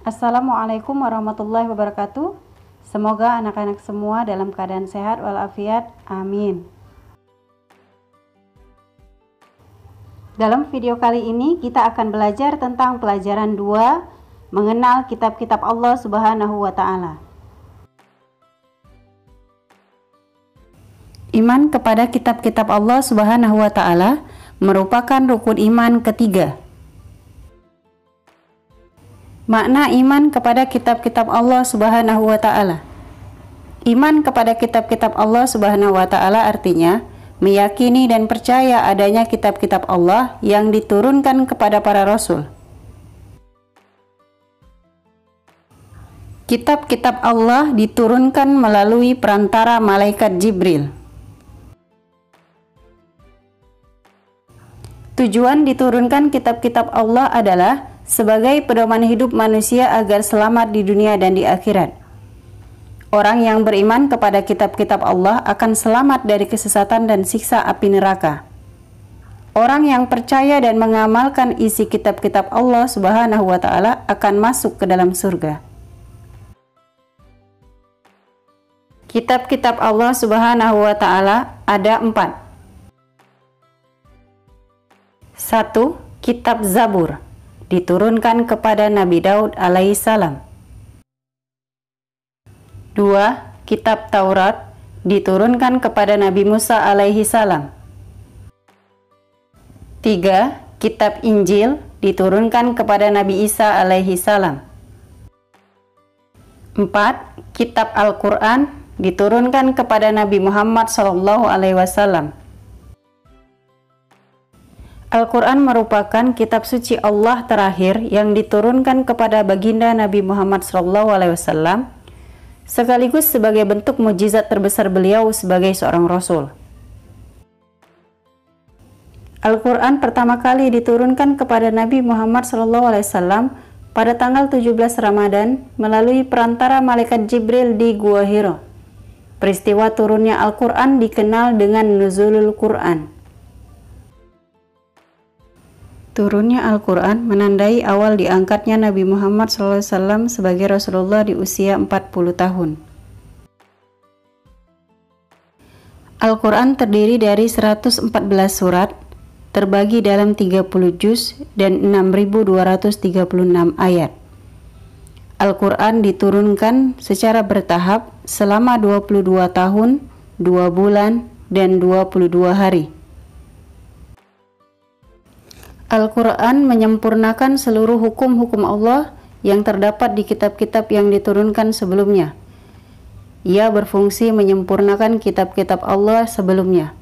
Assalamualaikum warahmatullahi wabarakatuh. Semoga anak-anak semua dalam keadaan sehat walafiat. Amin. Dalam video kali ini kita akan belajar tentang pelajaran 2, mengenal kitab-kitab Allah Subhanahu wa taala. Iman kepada kitab-kitab Allah Subhanahu wa taala merupakan rukun iman ketiga. Makna iman kepada kitab-kitab Allah Subhanahu wa taala. Iman kepada kitab-kitab Allah Subhanahu wa taala artinya meyakini dan percaya adanya kitab-kitab Allah yang diturunkan kepada para rasul. Kitab-kitab Allah diturunkan melalui perantara malaikat Jibril. Tujuan diturunkan kitab-kitab Allah adalah sebagai pedoman hidup manusia agar selamat di dunia dan di akhirat. Orang yang beriman kepada kitab-kitab Allah akan selamat dari kesesatan dan siksa api neraka. Orang yang percaya dan mengamalkan isi kitab-kitab Allah Subhanahu wa taala akan masuk ke dalam surga. Kitab-kitab Allah Subhanahu wa taala ada 4. 1. Kitab Zabur diturunkan kepada Nabi Daud alaihissalam. 2. Kitab Taurat diturunkan kepada Nabi Musa alaihissalam. 3. Kitab Injil diturunkan kepada Nabi Isa alaihissalam. 4. Kitab Al-Quran diturunkan kepada Nabi Muhammad SAW. Al-Quran merupakan kitab suci Allah terakhir yang diturunkan kepada baginda Nabi Muhammad SAW, sekaligus sebagai bentuk mukjizat terbesar beliau sebagai seorang rasul. Al-Quran pertama kali diturunkan kepada Nabi Muhammad SAW pada tanggal 17 Ramadan melalui perantara malaikat Jibril di Gua Hira. Peristiwa turunnya Al-Quran dikenal dengan Nuzulul Quran. Turunnya Al-Quran menandai awal diangkatnya Nabi Muhammad SAW sebagai Rasulullah di usia 40 tahun. Al-Quran terdiri dari 114 surat, terbagi dalam 30 juz dan 6.236 ayat. Al-Quran diturunkan secara bertahap selama 22 tahun, 2 bulan, dan 22 hari. Al-Quran menyempurnakan seluruh hukum-hukum Allah yang terdapat di kitab-kitab yang diturunkan sebelumnya. Ia berfungsi menyempurnakan kitab-kitab Allah sebelumnya.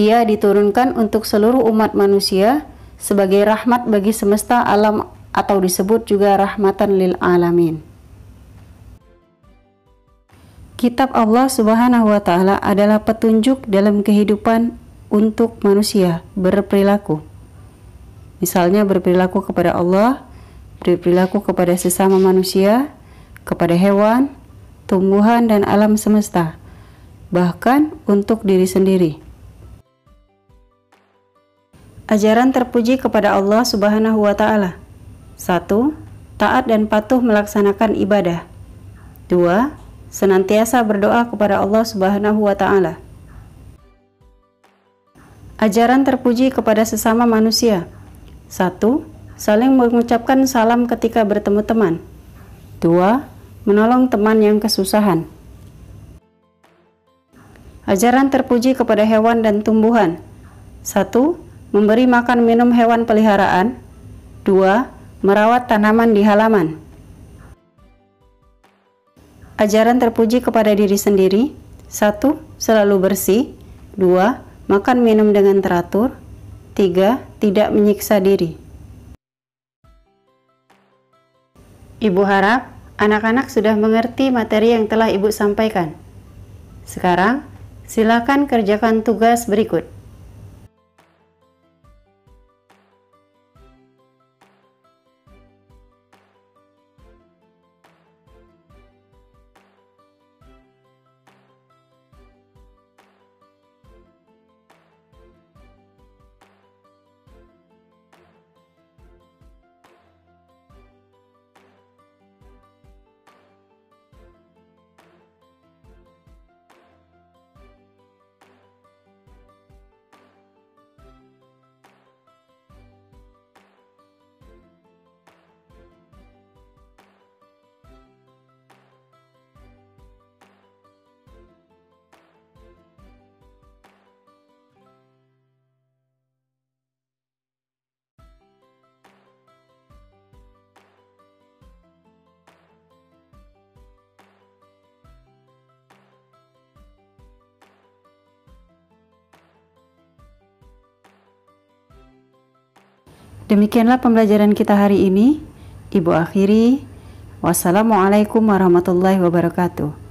Ia diturunkan untuk seluruh umat manusia sebagai rahmat bagi semesta alam atau disebut juga rahmatan lil alamin. Kitab Allah Subhanahu wa taala adalah petunjuk dalam kehidupan untuk manusia berperilaku. Misalnya berperilaku kepada Allah, berperilaku kepada sesama manusia, kepada hewan, tumbuhan, dan alam semesta, bahkan untuk diri sendiri. Ajaran terpuji kepada Allah Subhanahu wa taala. 1. Taat dan patuh melaksanakan ibadah. 2. Senantiasa berdoa kepada Allah Subhanahu wa taala. Ajaran terpuji kepada sesama manusia. 1. Saling mengucapkan salam ketika bertemu teman. 2. Menolong teman yang kesusahan. Ajaran terpuji kepada hewan dan tumbuhan. 1. Memberi makan minum hewan peliharaan. 2. Merawat tanaman di halaman. Ajaran terpuji kepada diri sendiri. 1. Selalu bersih. 2. Makan minum dengan teratur. 3. Tidak menyiksa diri. Ibu harap anak-anak sudah mengerti materi yang telah Ibu sampaikan. Sekarang, silakan kerjakan tugas berikut. Demikianlah pembelajaran kita hari ini. Ibu akhiri. Wassalamualaikum warahmatullahi wabarakatuh.